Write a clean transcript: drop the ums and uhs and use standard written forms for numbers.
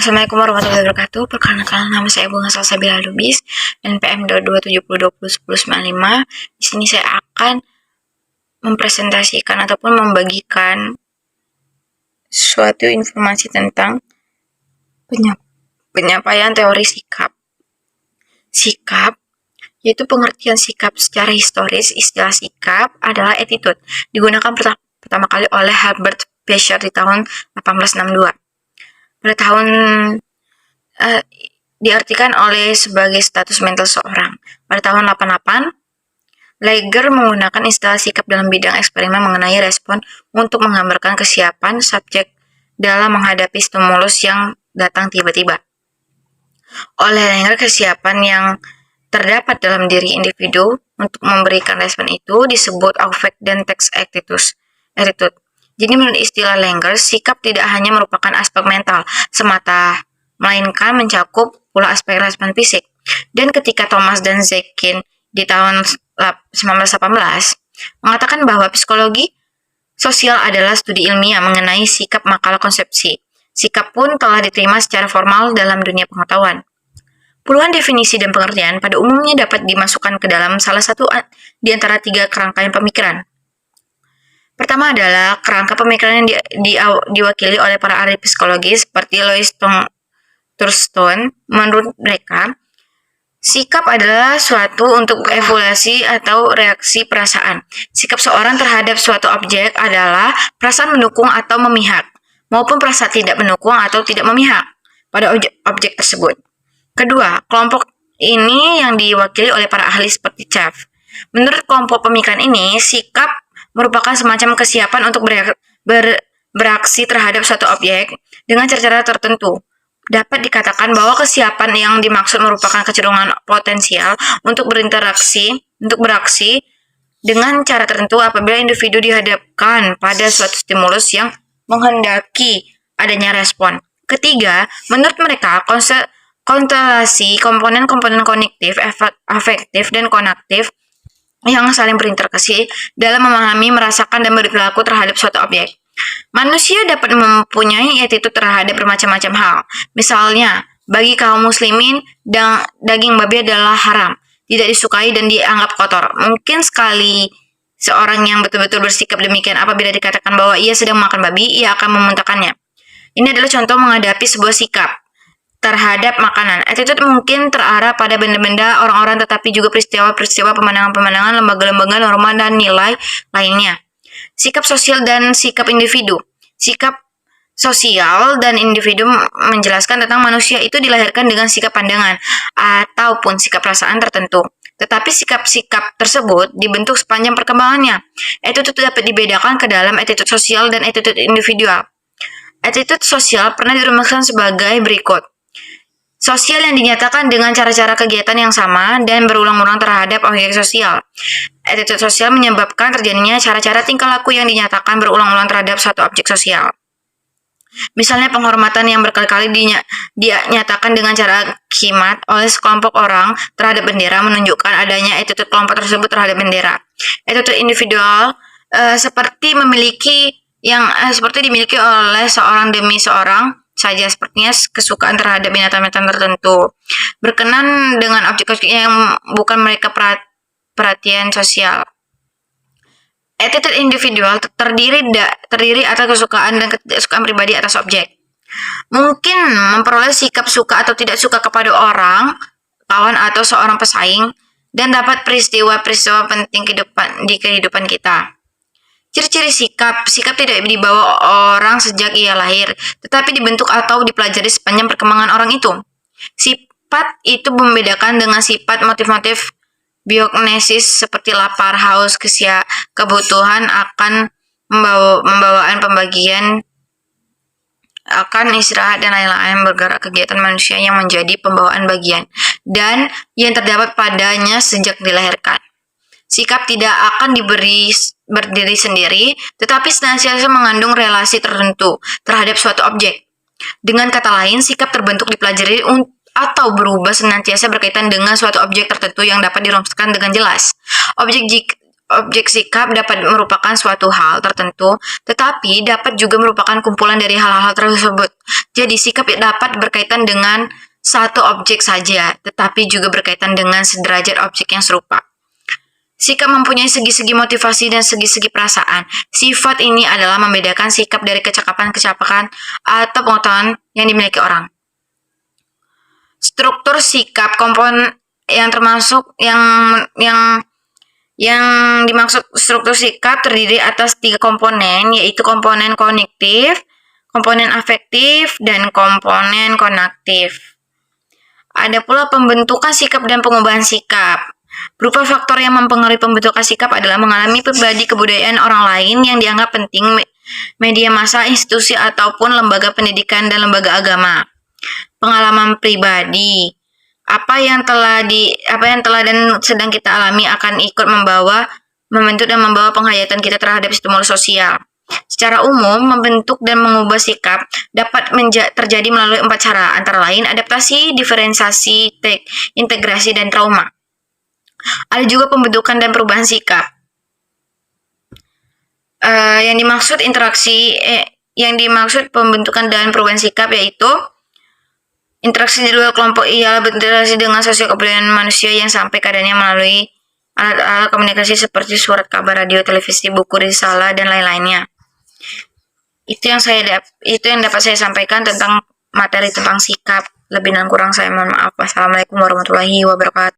Assalamualaikum warahmatullahi wabarakatuh. Perkenalkan, nama saya Bunga Salsabila Lubis dan PM 2270201095. Di sini saya akan mempresentasikan ataupun membagikan suatu informasi tentang penyampaian teori sikap. Sikap yaitu pengertian sikap secara historis. Istilah sikap adalah attitude, digunakan pertama kali oleh Herbert Fisher di tahun 1862. Pada tahun diartikan oleh sebagai status mental seorang. Pada tahun 88, Lager menggunakan istilah sikap dalam bidang eksperimen mengenai respon untuk menggambarkan kesiapan subjek dalam menghadapi stimulus yang datang tiba-tiba. Oleh Lager, kesiapan yang terdapat dalam diri individu untuk memberikan respon itu disebut affect dan text attitude. Jadi menurut istilah Langer, sikap tidak hanya merupakan aspek mental semata, melainkan mencakup pula aspek respon fisik. Dan ketika Thomas dan Zekin di tahun 1918 mengatakan bahwa psikologi sosial adalah studi ilmiah mengenai sikap makalah konsepsi, sikap pun telah diterima secara formal dalam dunia pengetahuan. Puluhan definisi dan pengertian pada umumnya dapat dimasukkan ke dalam salah satu di antara tiga kerangka pemikiran. Pertama adalah kerangka pemikiran yang diwakili oleh para ahli psikologi seperti Louis Thurston. Menurut mereka, sikap adalah suatu untuk evaluasi atau reaksi perasaan. Sikap seorang terhadap suatu objek adalah perasaan mendukung atau memihak, maupun perasaan tidak mendukung atau tidak memihak pada objek tersebut. Kedua, kelompok ini yang diwakili oleh para ahli seperti Chaff. Menurut kelompok pemikiran ini, sikap merupakan semacam kesiapan untuk beraksi terhadap suatu objek dengan cara-cara tertentu. Dapat dikatakan bahwa kesiapan yang dimaksud merupakan kecenderungan potensial untuk beraksi dengan cara tertentu apabila individu dihadapkan pada suatu stimulus yang menghendaki adanya respon. Ketiga, menurut mereka, konstelasi komponen-komponen kognitif, afektif, dan konaktif yang saling berinteraksi dalam memahami, merasakan, dan berperilaku terhadap suatu objek. Manusia dapat mempunyai attitude terhadap bermacam-macam hal. Misalnya, bagi kaum muslimin, daging babi adalah haram, tidak disukai dan dianggap kotor. Mungkin sekali seorang yang betul-betul bersikap demikian apabila dikatakan bahwa ia sedang makan babi, ia akan memuntahkannya. Ini adalah contoh menghadapi sebuah sikap terhadap makanan. Attitude mungkin terarah pada benda-benda, orang-orang, tetapi juga peristiwa-peristiwa, pemandangan-pemandangan, lembaga-lembaga, norma, dan nilai lainnya. Sikap sosial dan sikap individu. Sikap sosial dan individu menjelaskan tentang manusia itu dilahirkan dengan sikap pandangan ataupun sikap perasaan tertentu. Tetapi sikap-sikap tersebut dibentuk sepanjang perkembangannya. Attitude dapat dibedakan ke dalam attitude sosial dan attitude individual. Attitude sosial pernah dirumuskan sebagai berikut. Sosial yang dinyatakan dengan cara-cara kegiatan yang sama dan berulang-ulang terhadap objek sosial. Attitude sosial menyebabkan terjadinya cara-cara tingkah laku yang dinyatakan berulang-ulang terhadap suatu objek sosial. Misalnya penghormatan yang berkali-kali dinyatakan dengan cara khimat oleh sekelompok orang terhadap bendera menunjukkan adanya attitude kelompok tersebut terhadap bendera. Attitude individual seperti dimiliki oleh seorang demi seorang saja, sepertinya kesukaan terhadap binatang-binatang tertentu, berkenan dengan objek-objek yang bukan mereka perhatian sosial. Attitude individual terdiri atas kesukaan dan ketidaksukaan pribadi atas objek. Mungkin memperoleh sikap suka atau tidak suka kepada orang, kawan, atau seorang pesaing, dan dapat peristiwa-peristiwa penting di kehidupan kita. Ciri-ciri sikap tidak dibawa orang sejak ia lahir, tetapi dibentuk atau dipelajari sepanjang perkembangan orang itu. Sifat itu membedakan dengan sifat motif-motif biognesis seperti lapar, haus, kebutuhan akan pembawaan pembagian akan istirahat dan lain-lain bergerak kegiatan manusia yang menjadi pembawaan bagian dan yang terdapat padanya sejak dilahirkan. Sikap tidak akan berdiri sendiri, tetapi senantiasa mengandung relasi tertentu terhadap suatu objek. Dengan kata lain, sikap terbentuk, dipelajari, atau berubah senantiasa berkaitan dengan suatu objek tertentu yang dapat dirumuskan dengan jelas. Objek sikap dapat merupakan suatu hal tertentu, tetapi dapat juga merupakan kumpulan dari hal-hal tersebut. Jadi, sikap dapat berkaitan dengan satu objek saja, tetapi juga berkaitan dengan sederajat objek yang serupa. Sikap mempunyai segi-segi motivasi dan segi-segi perasaan. Sifat ini adalah membedakan sikap dari kecakapan atau pengetahuan yang dimiliki orang. Struktur sikap komponen yang termasuk yang dimaksud struktur sikap terdiri atas 3 komponen, yaitu komponen kognitif, komponen afektif, dan komponen konaktif. Ada pula pembentukan sikap dan pengubahan sikap. Berupa faktor yang mempengaruhi pembentukan sikap adalah mengalami pribadi, kebudayaan orang lain yang dianggap penting, media massa, institusi, ataupun lembaga pendidikan dan lembaga agama. Pengalaman pribadi. Apa yang telah dan sedang kita alami akan ikut membentuk dan membawa penghayatan kita terhadap stimulus sosial. Secara umum, membentuk dan mengubah sikap dapat terjadi melalui 4 cara, antara lain adaptasi, diferensiasi, integrasi, dan trauma. Ada juga pembentukan dan perubahan sikap. Yang dimaksud pembentukan dan perubahan sikap yaitu interaksi di luar kelompok ialah berinteraksi dengan sosial kebudayaan manusia yang sampai keadaannya melalui alat-alat komunikasi seperti surat kabar, radio, televisi, buku, risalah, dan lain-lainnya. Itu yang dapat saya sampaikan tentang materi tentang sikap. Lebih dan kurang saya mohon maaf. Wassalamualaikum warahmatullahi wabarakatuh.